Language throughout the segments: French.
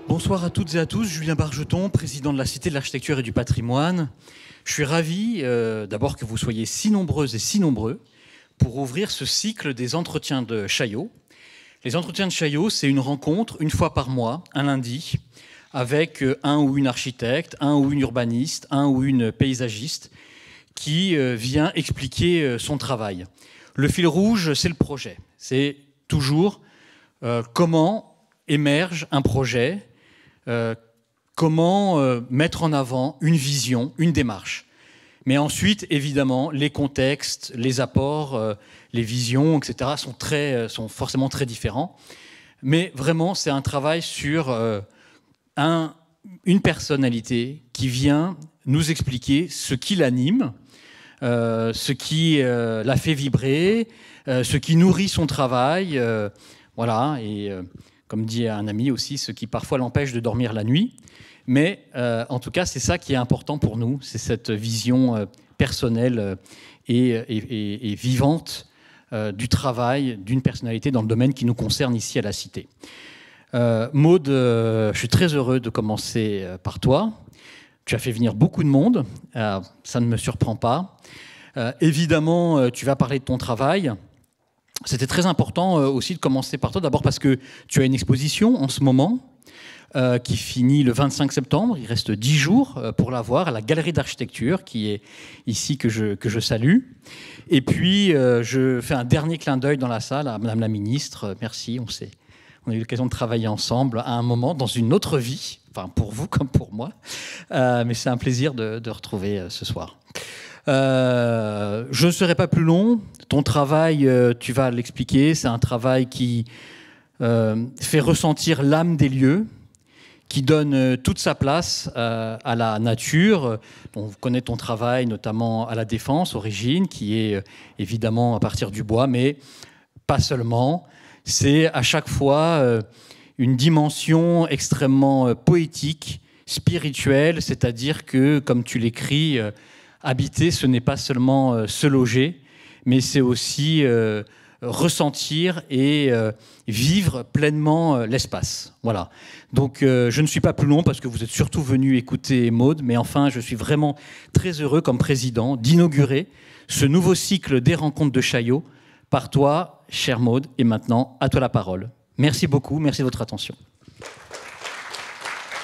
Bonsoir à toutes et à tous, Julien Bargeton, président de la Cité de l'Architecture et du Patrimoine. Je suis ravi d'abord que vous soyez si nombreuses et si nombreux pour ouvrir ce cycle des entretiens de Chaillot. Les entretiens de Chaillot, c'est une rencontre une fois par mois, un lundi, avec un ou une architecte, un ou une urbaniste, un ou une paysagiste qui vient expliquer son travail. Le fil rouge, c'est le projet. C'est toujours comment émerge un projet, comment mettre en avant une vision, une démarche. Mais ensuite, évidemment, les contextes, les apports, les visions, etc. sont forcément très différents. Mais vraiment, c'est un travail sur une personnalité qui vient nous expliquer ce qui l'anime, ce qui la fait vibrer, ce qui nourrit son travail. Voilà, et comme dit un ami aussi, ce qui parfois l'empêche de dormir la nuit. Mais en tout cas, c'est ça qui est important pour nous, c'est cette vision personnelle et vivante du travail d'une personnalité dans le domaine qui nous concerne ici à la Cité. Maud, je suis très heureux de commencer par toi. Tu as fait venir beaucoup de monde, ça ne me surprend pas. Évidemment, tu vas parler de ton travail. C'était très important aussi de commencer par toi, d'abord parce que tu as une exposition en ce moment qui finit le 25 septembre. Il reste 10 jours pour la voir à la Galerie d'Architecture, qui est ici que je salue. Et puis, je fais un dernier clin d'œil dans la salle à Madame la Ministre. Merci, on a eu l'occasion de travailler ensemble à un moment dans une autre vie, enfin pour vous comme pour moi. Mais c'est un plaisir de retrouver ce soir. Je ne serai pas plus long. Ton travail, tu vas l'expliquer, c'est un travail qui fait ressentir l'âme des lieux, qui donne toute sa place à la nature. On connaît ton travail notamment à la Défense, Origine, qui est évidemment à partir du bois, mais pas seulement. C'est à chaque fois une dimension extrêmement poétique, spirituelle, c'est-à-dire que, comme tu l'écris, habiter, ce n'est pas seulement se loger, mais c'est aussi ressentir et vivre pleinement l'espace. Voilà. Donc je ne suis pas plus long parce que vous êtes surtout venu écouter Maud, mais enfin je suis vraiment très heureux comme président d'inaugurer ce nouveau cycle des rencontres de Chaillot par toi, chère Maud, et maintenant à toi la parole. Merci beaucoup, merci de votre attention.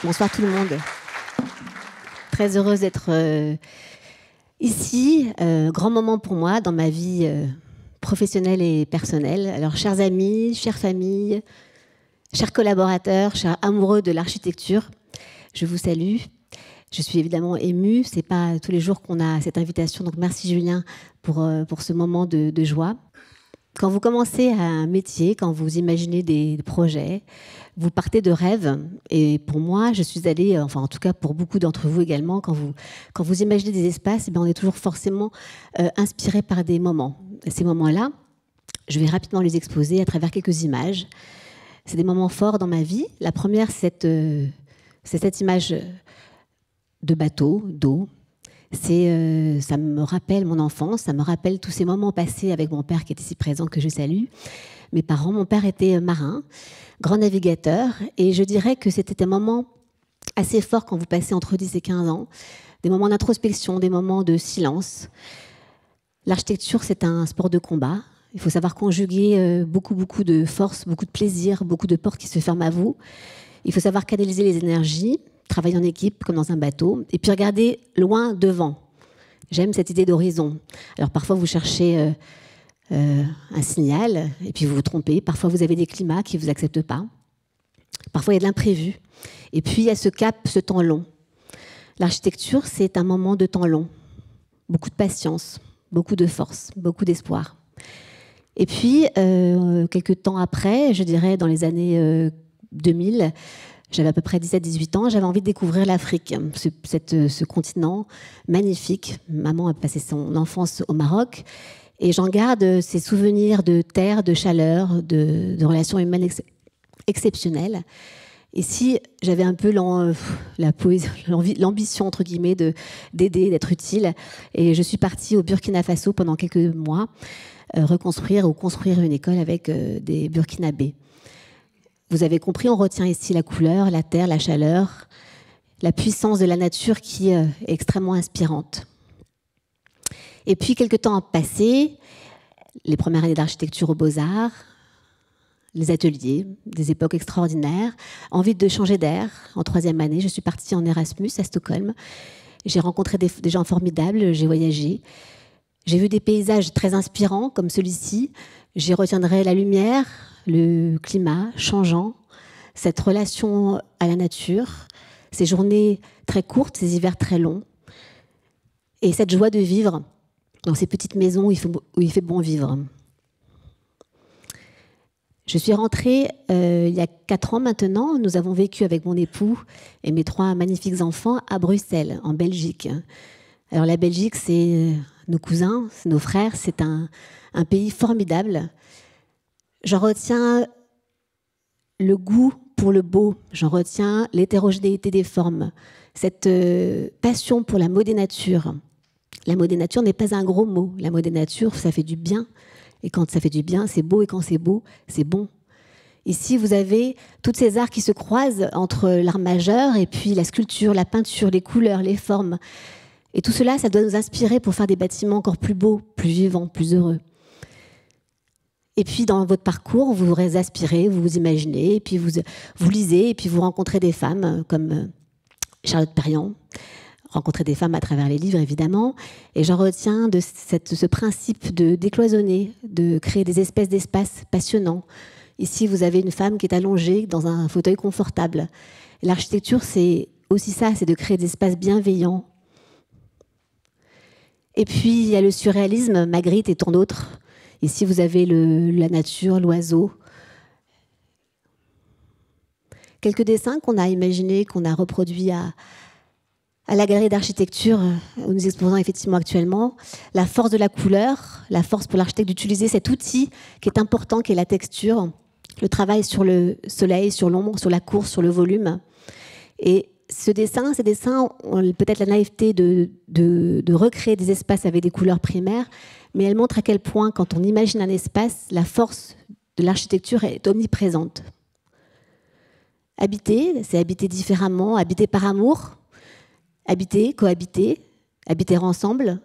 Bonsoir tout le monde. Très heureuse d'être ici, grand moment pour moi dans ma vie professionnelle et personnelle. Alors, chers amis, chères familles, chers collaborateurs, chers amoureux de l'architecture, je vous salue. Je suis évidemment émue. C'est pas tous les jours qu'on a cette invitation. Donc, merci Julien pour ce moment de joie. Quand vous commencez un métier, quand vous imaginez des projets, vous partez de rêves. Et pour moi, je suis allée, enfin en tout cas pour beaucoup d'entre vous également, quand vous imaginez des espaces, eh bien, on est toujours forcément inspiré par des moments. Et ces moments-là, je vais rapidement les exposer à travers quelques images. C'est des moments forts dans ma vie. La première, c'est cette image de bateau, d'eau. Ça me rappelle mon enfance, ça me rappelle tous ces moments passés avec mon père qui est ici présent, que je salue. Mes parents, mon père était marin, grand navigateur, et je dirais que c'était un moment assez fort quand vous passez entre 10 et 15 ans, des moments d'introspection, des moments de silence. L'architecture, c'est un sport de combat. Il faut savoir conjuguer beaucoup de force, beaucoup de plaisir, beaucoup de portes qui se ferment à vous. Il faut savoir canaliser les énergies, travailler en équipe comme dans un bateau, et puis regarder loin devant. J'aime cette idée d'horizon. Alors parfois vous cherchez un signal, et puis vous vous trompez. Parfois vous avez des climats qui ne vous acceptent pas. Parfois il y a de l'imprévu. Et puis il y a ce cap, ce temps long. L'architecture, c'est un moment de temps long. Beaucoup de patience, beaucoup de force, beaucoup d'espoir. Et puis, quelques temps après, je dirais dans les années 2000, j'avais à peu près 17-18 ans, j'avais envie de découvrir l'Afrique, ce continent magnifique. Maman a passé son enfance au Maroc. Et j'en garde ces souvenirs de terre, de chaleur, de relations humaines exceptionnelles. Et si j'avais un peu l'ambition, entre guillemets, d'aider, d'être utile, et je suis partie au Burkina Faso pendant quelques mois, reconstruire ou construire une école avec des Burkinabés. Vous avez compris, on retient ici la couleur, la terre, la chaleur, la puissance de la nature qui est extrêmement inspirante. Et puis, quelques temps passés, les premières années d'architecture aux Beaux-Arts, les ateliers, des époques extraordinaires, envie de changer d'air. En 3e année, je suis partie en Erasmus à Stockholm. J'ai rencontré des gens formidables, j'ai voyagé. J'ai vu des paysages très inspirants comme celui-ci. J'y retiendrai la lumière, le climat changeant, cette relation à la nature, ces journées très courtes, ces hivers très longs, et cette joie de vivre dans ces petites maisons où il fait bon vivre. Je suis rentrée il y a 4 ans maintenant. Nous avons vécu avec mon époux et mes 3 magnifiques enfants à Bruxelles, en Belgique. Alors la Belgique, c'est nos cousins, c'est nos frères, c'est un pays formidable. J'en retiens le goût pour le beau, j'en retiens l'hétérogénéité des formes, cette passion pour la modénature. La modénature n'est pas un gros mot. La modénature, ça fait du bien. Et quand ça fait du bien, c'est beau. Et quand c'est beau, c'est bon. Ici, vous avez tous ces arts qui se croisent entre l'art majeur et puis la sculpture, la peinture, les couleurs, les formes. Et tout cela, ça doit nous inspirer pour faire des bâtiments encore plus beaux, plus vivants, plus heureux. Et puis, dans votre parcours, vous vous aspirez, vous vous imaginez, et puis vous lisez, et puis vous rencontrez des femmes comme Charlotte Perriand, rencontrer des femmes à travers les livres, évidemment. Et j'en retiens de ce principe de décloisonner, de créer des espèces d'espaces passionnants. Ici, vous avez une femme qui est allongée dans un fauteuil confortable. L'architecture, c'est aussi ça, c'est de créer des espaces bienveillants. Et puis, il y a le surréalisme, Magritte et tant d'autres. Ici, vous avez la nature, l'oiseau. Quelques dessins qu'on a imaginés, qu'on a reproduits à la galerie d'architecture où nous exposons effectivement actuellement, la force de la couleur, la force pour l'architecte d'utiliser cet outil qui est important, qui est la texture, le travail sur le soleil, sur l'ombre, sur la course, sur le volume. Et ces dessins ont peut-être la naïveté de recréer des espaces avec des couleurs primaires, mais elles montrent à quel point, quand on imagine un espace, la force de l'architecture est omniprésente. Habiter, c'est habiter différemment, habiter par amour, habiter, cohabiter, habiter ensemble,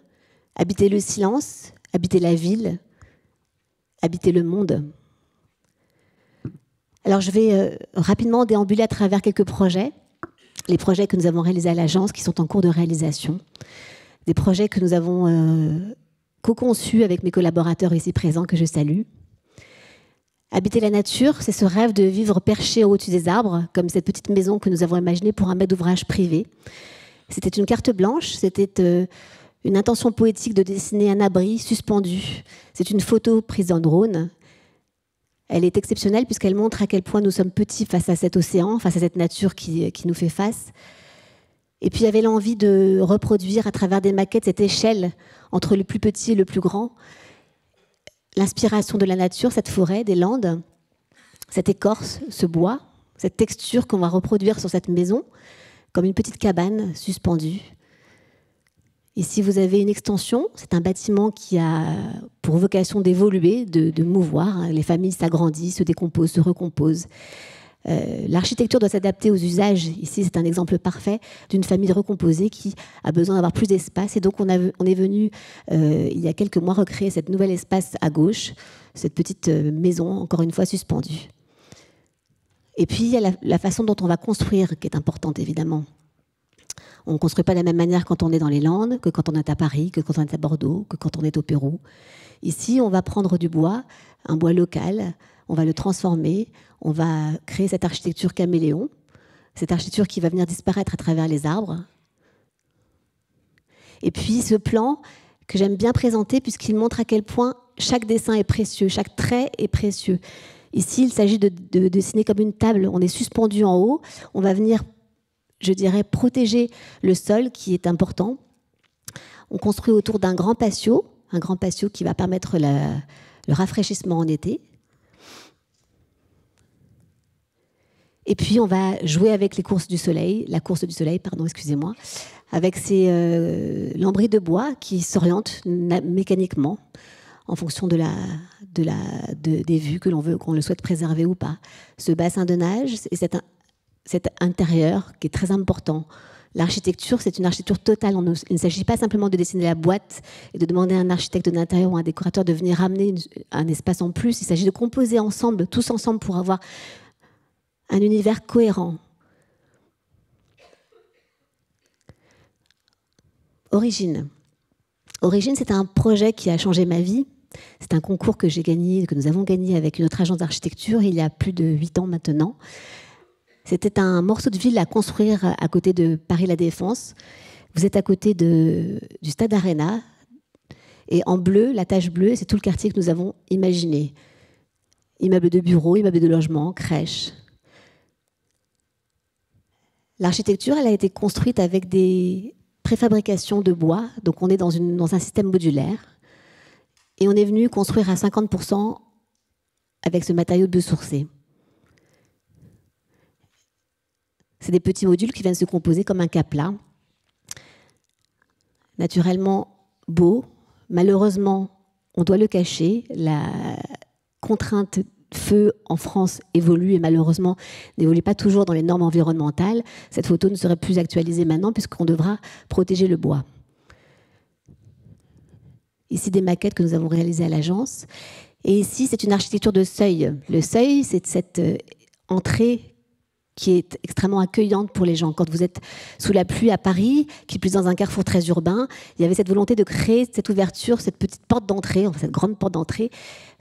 habiter le silence, habiter la ville, habiter le monde. Alors je vais rapidement déambuler à travers quelques projets, les projets que nous avons réalisés à l'agence qui sont en cours de réalisation, des projets que nous avons co-conçus avec mes collaborateurs ici présents que je salue. Habiter la nature, c'est ce rêve de vivre perché au-dessus des arbres, comme cette petite maison que nous avons imaginée pour un maître d'ouvrage privé. C'était une carte blanche, c'était une intention poétique de dessiner un abri suspendu. C'est une photo prise en drone. Elle est exceptionnelle puisqu'elle montre à quel point nous sommes petits face à cet océan, face à cette nature qui nous fait face. Et puis il y avait l'envie de reproduire à travers des maquettes cette échelle entre le plus petit et le plus grand. L'inspiration de la nature, cette forêt, des landes, cette écorce, ce bois, cette texture qu'on va reproduire sur cette maison, comme une petite cabane suspendue. Ici, vous avez une extension. C'est un bâtiment qui a pour vocation d'évoluer, de mouvoir. Les familles s'agrandissent, se décomposent, se recomposent. L'architecture doit s'adapter aux usages. Ici, c'est un exemple parfait d'une famille recomposée qui a besoin d'avoir plus d'espace. Et donc, on est venu, il y a quelques mois, recréer cet nouvel espace à gauche, cette petite maison, encore une fois, suspendue. Et puis, il y a la façon dont on va construire qui est importante, évidemment. On ne construit pas de la même manière quand on est dans les Landes, que quand on est à Paris, que quand on est à Bordeaux, que quand on est au Pérou. Ici, on va prendre du bois, un bois local, on va le transformer, on va créer cette architecture caméléon, cette architecture qui va venir disparaître à travers les arbres. Et puis, ce plan que j'aime bien présenter puisqu'il montre à quel point chaque dessin est précieux, chaque trait est précieux. Ici, il s'agit de dessiner comme une table. On est suspendu en haut. On va venir, je dirais, protéger le sol qui est important. On construit autour d'un grand patio, un grand patio qui va permettre le rafraîchissement en été. Et puis, on va jouer avec la course du soleil, pardon, excusez-moi, avec ces lambris de bois qui s'orientent mécaniquement en fonction des vues que l'on veut, qu'on le souhaite préserver ou pas. Ce bassin de nage et cet intérieur qui est très important. L'architecture, c'est une architecture totale. Il ne s'agit pas simplement de dessiner la boîte et de demander à un architecte d'intérieur ou à un décorateur de venir amener un espace en plus. Il s'agit de composer ensemble, tous ensemble, pour avoir un univers cohérent. Origine. Origine, c'est un projet qui a changé ma vie. C'est un concours que nous avons gagné avec une autre agence d'architecture il y a plus de 8 ans maintenant. C'était un morceau de ville à construire à côté de Paris La Défense. Vous êtes à côté du Stade Arena. Et en bleu, la tache bleue, c'est tout le quartier que nous avons imaginé. Immeubles de bureaux, immeubles de logements, crèches. L'architecture, elle a été construite avec des préfabrications de bois. Donc on est dans un système modulaire. Et on est venu construire à 50% avec ce matériau biosourcé. C'est des petits modules qui viennent se composer comme un cap-plat. Naturellement beau. Malheureusement, on doit le cacher. La contrainte feu en France évolue et malheureusement n'évolue pas toujours dans les normes environnementales. Cette photo ne serait plus actualisée maintenant puisqu'on devra protéger le bois. Ici, des maquettes que nous avons réalisées à l'agence. Et ici, c'est une architecture de seuil. Le seuil, c'est cette entrée qui est extrêmement accueillante pour les gens. Quand vous êtes sous la pluie à Paris, qui est plus dans un carrefour très urbain, il y avait cette volonté de créer cette ouverture, cette petite porte d'entrée, enfin, cette grande porte d'entrée,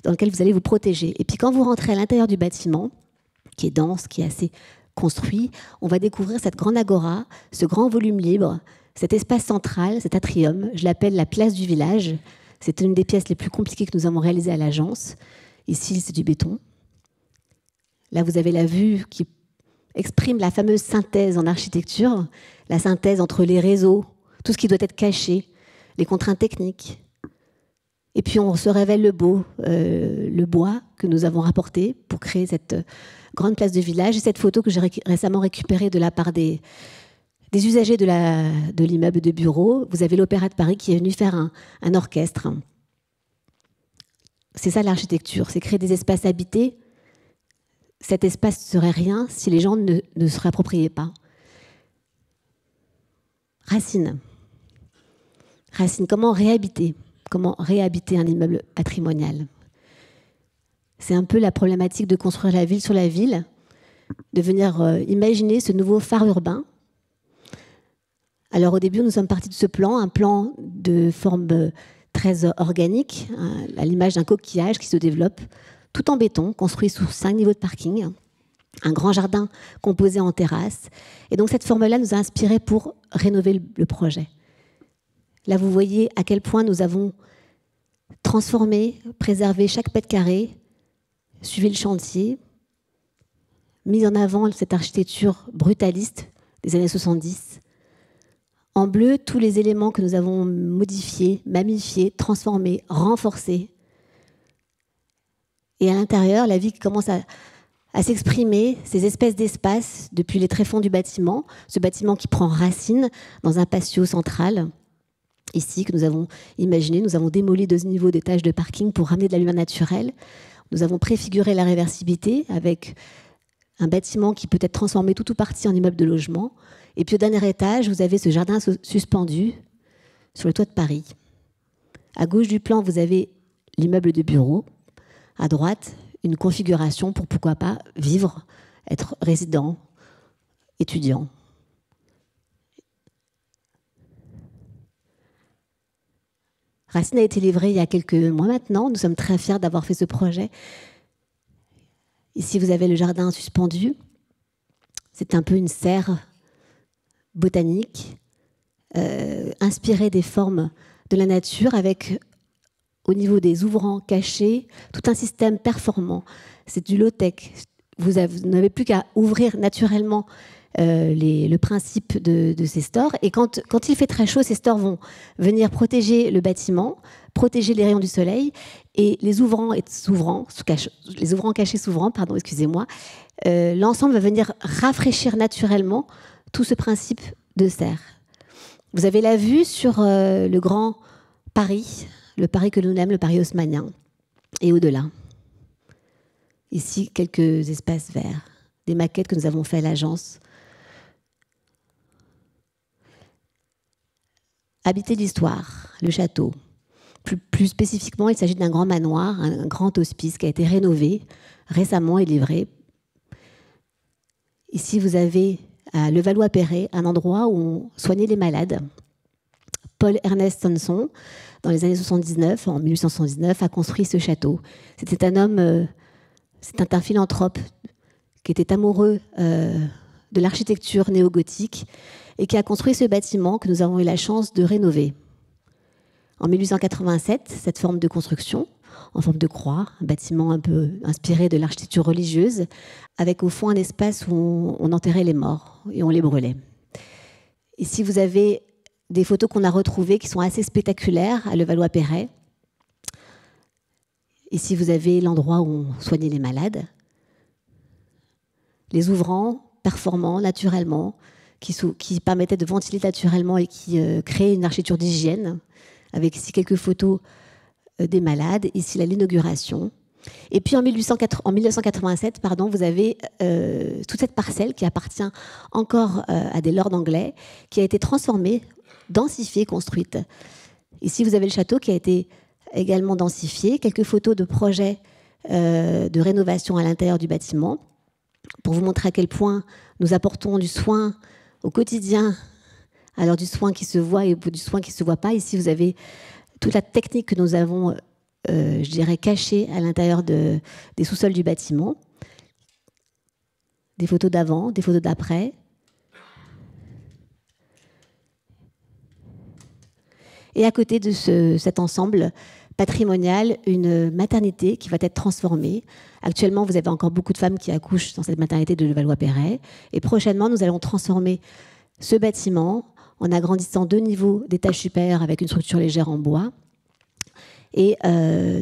dans laquelle vous allez vous protéger. Et puis quand vous rentrez à l'intérieur du bâtiment, qui est dense, qui est assez construit, on va découvrir cette grande agora, ce grand volume libre, cet espace central, cet atrium. Je l'appelle la place du village. C'est une des pièces les plus compliquées que nous avons réalisées à l'agence. Ici, c'est du béton. Là, vous avez la vue qui exprime la fameuse synthèse en architecture, la synthèse entre les réseaux, tout ce qui doit être caché, les contraintes techniques. Et puis on se révèle le bois que nous avons rapporté pour créer cette grande place de village. Et cette photo que j'ai récemment récupérée de la part des usagers de l'immeuble de bureau. Vous avez l'Opéra de Paris qui est venu faire un orchestre. C'est ça l'architecture, c'est créer des espaces habités. Cet espace ne serait rien si les gens ne se réappropriaient pas. Racine. Racine, comment réhabiter un immeuble patrimonial? C'est un peu la problématique de construire la ville sur la ville, de venir imaginer ce nouveau phare urbain. Alors au début, nous sommes partis de ce plan, un plan de forme très organique, à l'image d'un coquillage qui se développe, tout en béton, construit sous 5 niveaux de parking, un grand jardin composé en terrasse. Et donc cette forme-là nous a inspiré pour rénover le projet. Là, vous voyez à quel point nous avons transformé, préservé chaque mètre carré, suivi le chantier, mis en avant cette architecture brutaliste des années 70. En bleu, tous les éléments que nous avons modifiés, mammifiés, transformés, renforcés. Et à l'intérieur, la vie qui commence à s'exprimer, ces espèces d'espaces depuis les tréfonds du bâtiment, ce bâtiment qui prend racine dans un patio central, ici, que nous avons imaginé. Nous avons démoli 2 niveaux d'étages de parking pour ramener de la lumière naturelle. Nous avons préfiguré la réversibilité avec un bâtiment qui peut être transformé tout ou partie en immeuble de logement. Et puis au dernier étage, vous avez ce jardin suspendu sur le toit de Paris. À gauche du plan, vous avez l'immeuble de bureau. À droite, une configuration pour, pourquoi pas, vivre, être résident, étudiant. Racine a été livré il y a quelques mois maintenant. Nous sommes très fiers d'avoir fait ce projet. Ici, vous avez le jardin suspendu. C'est un peu une serre botanique, inspirée des formes de la nature, avec, au niveau des ouvrants cachés, tout un système performant. C'est du low-tech. Vous n'avez plus qu'à ouvrir naturellement le principe de ces stores. Et quand il fait très chaud, ces stores vont venir protéger le bâtiment, protéger les rayons du soleil, et les ouvrants cachés s'ouvrant, pardon, excusez-moi, l'ensemble va venir rafraîchir naturellement tout ce principe de serre. Vous avez la vue sur le grand Paris, le Paris que nous aimons, le Paris haussmannien, et au-delà. Ici, quelques espaces verts, des maquettes que nous avons fait à l'agence. Habiter l'histoire, le château. Plus spécifiquement, il s'agit d'un grand manoir, un grand hospice qui a été rénové récemment et livré. Ici, vous avez à Levallois-Perret un endroit où on soignait les malades. Paul Ernest Sanson, dans les années 79, en 1879, a construit ce château. C'était un homme, c'était un philanthrope qui était amoureux de l'architecture néo-gothique et qui a construit ce bâtiment que nous avons eu la chance de rénover. En 1887, cette forme de construction, en forme de croix, un bâtiment un peu inspiré de l'architecture religieuse, avec au fond un espace où on enterrait les morts et on les brûlait. Ici, vous avez des photos qu'on a retrouvées qui sont assez spectaculaires à Levallois-Perret. Ici, vous avez l'endroit où on soignait les malades. Les ouvrants, performants, naturellement, qui permettaient de ventiler naturellement et qui créaient une architecture d'hygiène, avec ici quelques photos des malades, ici l'inauguration. Et puis en 1987, vous avez toute cette parcelle qui appartient encore à des lords anglais, qui a été transformée, densifiée, construite. Ici, vous avez le château qui a été également densifié, quelques photos de projets de rénovation à l'intérieur du bâtiment, pour vous montrer à quel point nous apportons du soin au quotidien, alors du soin qui se voit et du soin qui ne se voit pas. Ici, vous avez toute la technique que nous avons, je dirais, cachée à l'intérieur des sous-sols du bâtiment. Des photos d'avant, des photos d'après. Et à côté de cet ensemble patrimonial, une maternité qui va être transformée. Actuellement, vous avez encore beaucoup de femmes qui accouchent dans cette maternité de Levallois-Perret. Et prochainement, nous allons transformer ce bâtiment en agrandissant 2 niveaux d'étage supérieur avec une structure légère en bois. Et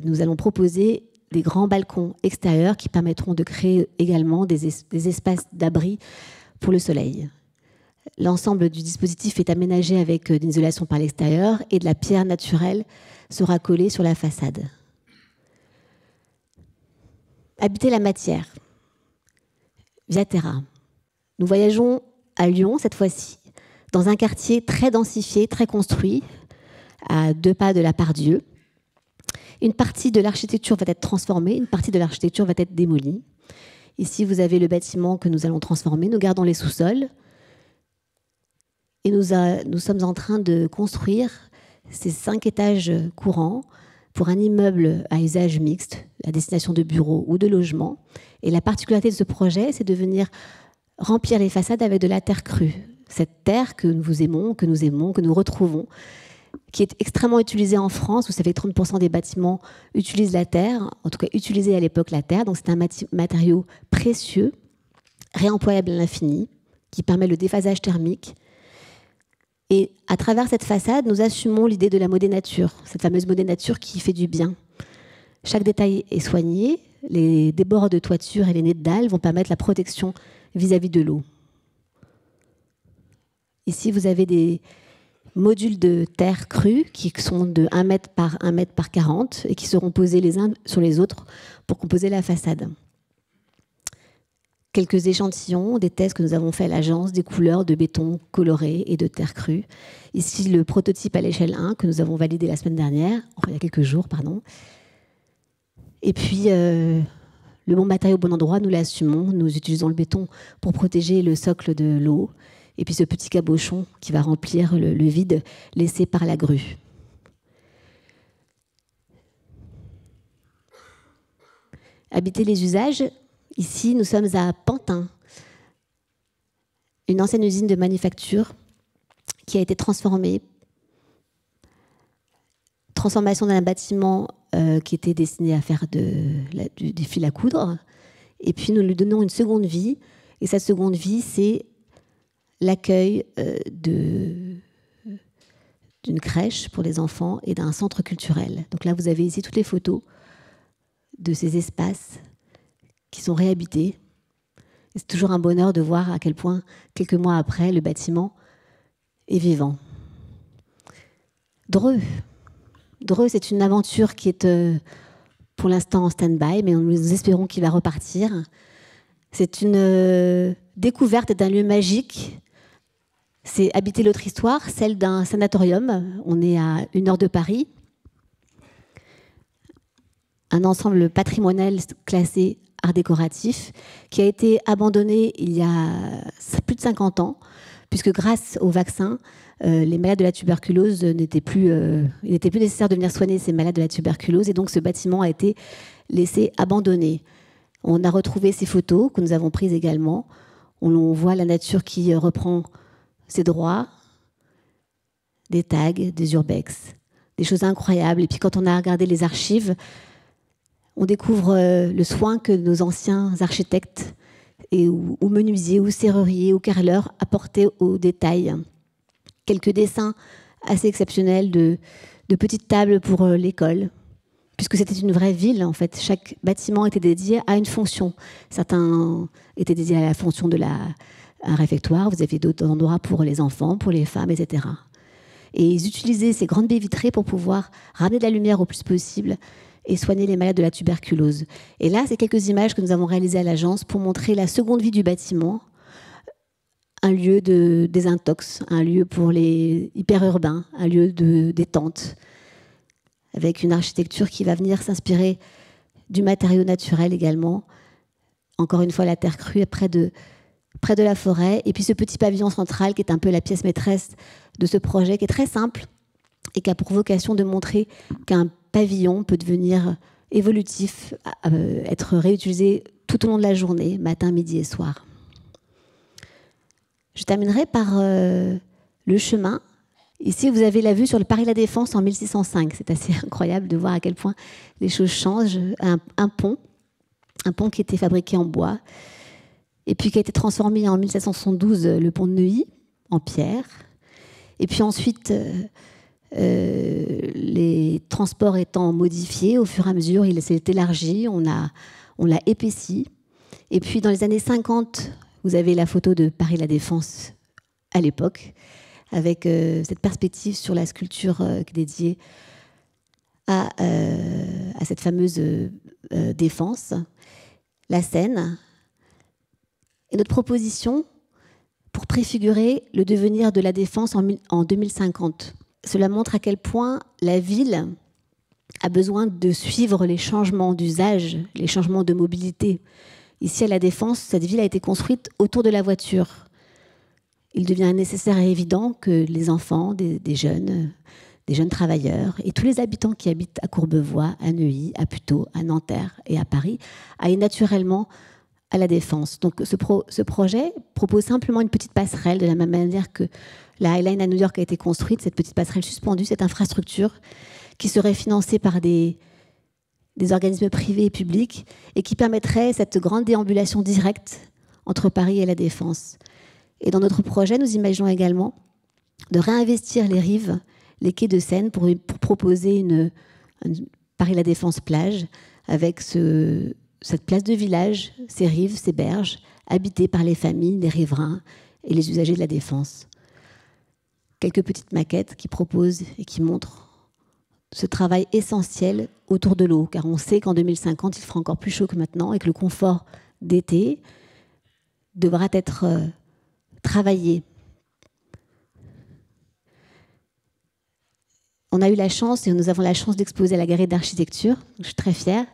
nous allons proposer des grands balcons extérieurs qui permettront de créer également des espaces d'abri pour le soleil. L'ensemble du dispositif est aménagé avec une isolation par l'extérieur et de la pierre naturelle sera collée sur la façade. Habiter la matière, via Terra. Nous voyageons à Lyon cette fois-ci, dans un quartier très densifié, très construit, à 2 pas de la Part-Dieu. Une partie de l'architecture va être transformée, une partie de l'architecture va être démolie. Ici, vous avez le bâtiment que nous allons transformer. Nous gardons les sous-sols. Et nous sommes en train de construire ces 5 étages courants pour un immeuble à usage mixte, à destination de bureaux ou de logements. Et la particularité de ce projet, c'est de venir remplir les façades avec de la terre crue. Cette terre que nous aimons, que nous retrouvons, qui est extrêmement utilisée en France. Vous savez que 30% des bâtiments utilisent la terre, en tout cas utilisaient à l'époque la terre. Donc c'est un matériau précieux, réemployable à l'infini, qui permet le déphasage thermique. Et à travers cette façade, nous assumons l'idée de la modénature, cette fameuse modénature qui fait du bien. Chaque détail est soigné, les débords de toiture et les nez de dalles vont permettre la protection vis-à-vis de l'eau. Ici, vous avez des modules de terre crue qui sont de 1 mètre par 1 mètre par 40 et qui seront posés les uns sur les autres pour composer la façade. Quelques échantillons, des tests que nous avons fait à l'agence, des couleurs de béton coloré et de terre crue. Ici, le prototype à l'échelle 1 que nous avons validé la semaine dernière, enfin il y a quelques jours, pardon. Et puis, le bon matériau au bon endroit, nous l'assumons. Nous utilisons le béton pour protéger le socle de l'eau. Et puis ce petit cabochon qui va remplir le vide laissé par la grue. Habiter les usages. Ici, nous sommes à Pantin, une ancienne usine de manufacture qui a été transformée. Transformation d'un bâtiment qui était destiné à faire des fils à coudre. Et puis nous lui donnons une seconde vie. Et cette seconde vie, c'est l'accueil d'une crèche pour les enfants et d'un centre culturel. Donc là, vous avez ici toutes les photos de ces espaces qui sont réhabités. Et c'est toujours un bonheur de voir à quel point, quelques mois après, le bâtiment est vivant. Dreux. Dreux, c'est une aventure qui est pour l'instant en stand-by, mais nous espérons qu'il va repartir. C'est une découverte d'un lieu magique. C'est habiter l'autre histoire, celle d'un sanatorium. On est à 1 heure de Paris. Un ensemble patrimonial classé art décoratif qui a été abandonné il y a plus de 50 ans, puisque grâce au vaccin, les malades de la tuberculose il n'était plus nécessaire de venir soigner ces malades de la tuberculose, et donc ce bâtiment a été laissé abandonné. On a retrouvé ces photos que nous avons prises également. On voit la nature qui reprend ses droits, des tags, des urbex, des choses incroyables. Et puis quand on a regardé les archives, on découvre le soin que nos anciens architectes, ou menuisiers, ou serruriers, ou carreleurs apportaient aux détails. Quelques dessins assez exceptionnels de petites tables pour l'école, puisque c'était une vraie ville, en fait. Chaque bâtiment était dédié à une fonction. Certains étaient dédiés à la fonction de un réfectoire, vous aviez d'autres endroits pour les enfants, pour les femmes, etc. Et ils utilisaient ces grandes baies vitrées pour pouvoir ramener de la lumière au plus possible et soigner les malades de la tuberculose. Et là, c'est quelques images que nous avons réalisées à l'agence pour montrer la seconde vie du bâtiment, un lieu de désintox, un lieu pour les hyper-urbains, un lieu de détente, avec une architecture qui va venir s'inspirer du matériau naturel également. Encore une fois, la terre crue près de la forêt. Et puis ce petit pavillon central qui est un peu la pièce maîtresse de ce projet, qui est très simple et qui a pour vocation de montrer qu'un pavillon peut devenir évolutif, être réutilisé tout au long de la journée, matin, midi et soir. Je terminerai par le chemin. Ici, vous avez la vue sur le Paris-La Défense en 1605. C'est assez incroyable de voir à quel point les choses changent. Un pont qui était fabriqué en bois, et puis qui a été transformé en 1772, le pont de Neuilly, en pierre. Et puis ensuite, les transports étant modifiés au fur et à mesure, il s'est élargi, on l'a épaissi. Et puis dans les années 50, vous avez la photo de Paris-La Défense à l'époque, avec cette perspective sur la sculpture dédiée à cette fameuse défense, la Seine. Et notre proposition pour préfigurer le devenir de la Défense en 2050. Cela montre à quel point la ville a besoin de suivre les changements d'usage, les changements de mobilité. Ici, à La Défense, cette ville a été construite autour de la voiture. Il devient nécessaire et évident que les enfants, des jeunes travailleurs et tous les habitants qui habitent à Courbevoie, à Neuilly, à Puteaux, à Nanterre et à Paris aillent naturellement à La Défense. Donc ce projet propose simplement une petite passerelle, de la même manière que la High Line à New York a été construite, cette petite passerelle suspendue, cette infrastructure qui serait financée par des organismes privés et publics et qui permettrait cette grande déambulation directe entre Paris et La Défense. Et dans notre projet, nous imaginons également de réinvestir les rives, les quais de Seine pour proposer une Paris-La Défense plage avec cette place de village, ces rives, ces berges, habitées par les familles, les riverains et les usagers de La Défense. Quelques petites maquettes qui proposent et qui montrent ce travail essentiel autour de l'eau, car on sait qu'en 2050, il fera encore plus chaud que maintenant et que le confort d'été devra être travaillé. On a eu la chance, et nous avons la chance d'exposer à la Galerie d'Architecture. Je suis très fière.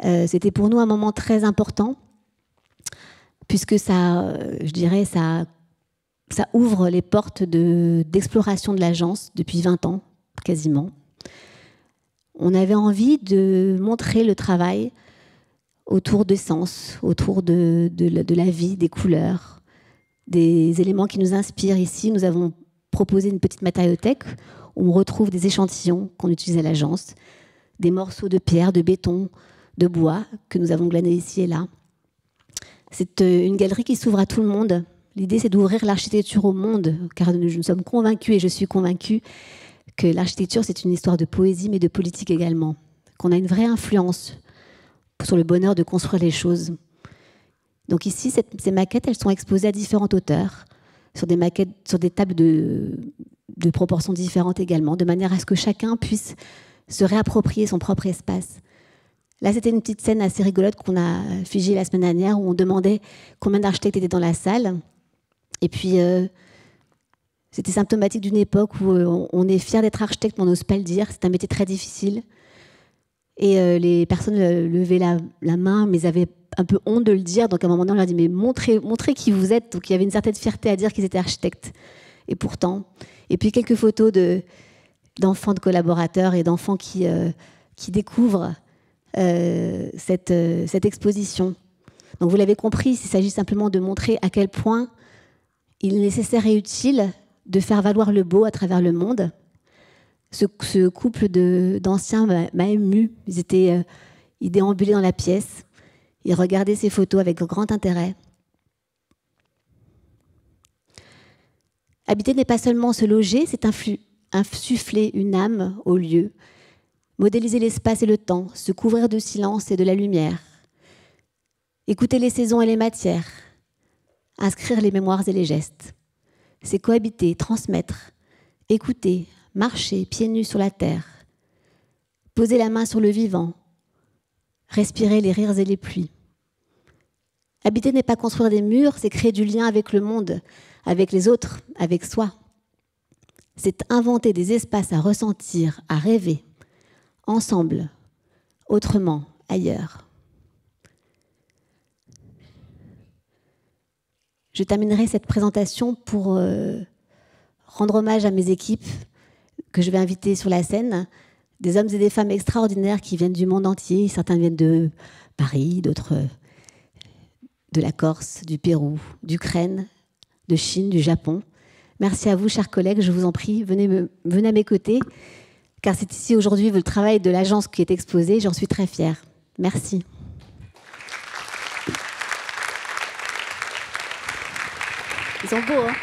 C'était pour nous un moment très important, puisque ça ouvre les portes d'exploration de l'agence depuis 20 ans, quasiment. On avait envie de montrer le travail autour des sens, autour de la vie, des couleurs, des éléments qui nous inspirent. Ici, nous avons proposé une petite matériothèque où on retrouve des échantillons qu'on utilise à l'agence, des morceaux de pierre, de béton, de bois que nous avons glanés ici et là. C'est une galerie qui s'ouvre à tout le monde L'idée, c'est d'ouvrir l'architecture au monde, car nous sommes convaincus, et je suis convaincue, que l'architecture, c'est une histoire de poésie, mais de politique également. Qu'on a une vraie influence sur le bonheur de construire les choses. Donc ici, ces maquettes, elles sont exposées à différentes hauteurs, sur des maquettes, sur des tables de proportions différentes également, de manière à ce que chacun puisse se réapproprier son propre espace. Là, c'était une petite scène assez rigolote qu'on a figée la semaine dernière, où on demandait combien d'architectes étaient dans la salle. Et puis, c'était symptomatique d'une époque où on est fier d'être architecte, mais on n'ose pas le dire. C'est un métier très difficile. Et les personnes levaient la main, mais ils avaient un peu honte de le dire. Donc, à un moment donné, on leur dit, mais montrez qui vous êtes. Donc, il y avait une certaine fierté à dire qu'ils étaient architectes. Et pourtant. Et puis, quelques photos d'enfants, de collaborateurs et d'enfants qui découvrent cette exposition. Donc, vous l'avez compris, il s'agit simplement de montrer à quel point il est nécessaire et utile de faire valoir le beau à travers le monde. Ce couple d'anciens m'a émue. Ils déambulaient dans la pièce. Ils regardaient ces photos avec grand intérêt. Habiter n'est pas seulement se loger, c'est insuffler une âme au lieu, modéliser l'espace et le temps, se couvrir de silence et de la lumière, écouter les saisons et les matières, inscrire les mémoires et les gestes. C'est cohabiter, transmettre, écouter, marcher pieds nus sur la terre, poser la main sur le vivant, respirer les rires et les pluies. Habiter n'est pas construire des murs, c'est créer du lien avec le monde, avec les autres, avec soi. C'est inventer des espaces à ressentir, à rêver, ensemble, autrement, ailleurs. Je terminerai cette présentation pour rendre hommage à mes équipes que je vais inviter sur la scène, des hommes et des femmes extraordinaires qui viennent du monde entier. Certains viennent de Paris, d'autres de la Corse, du Pérou, d'Ukraine, de Chine, du Japon. Merci à vous, chers collègues, je vous en prie, venez à mes côtés, car c'est ici aujourd'hui le travail de l'agence qui est exposé, j'en suis très fière. Merci. Ils sont beaux, hein ?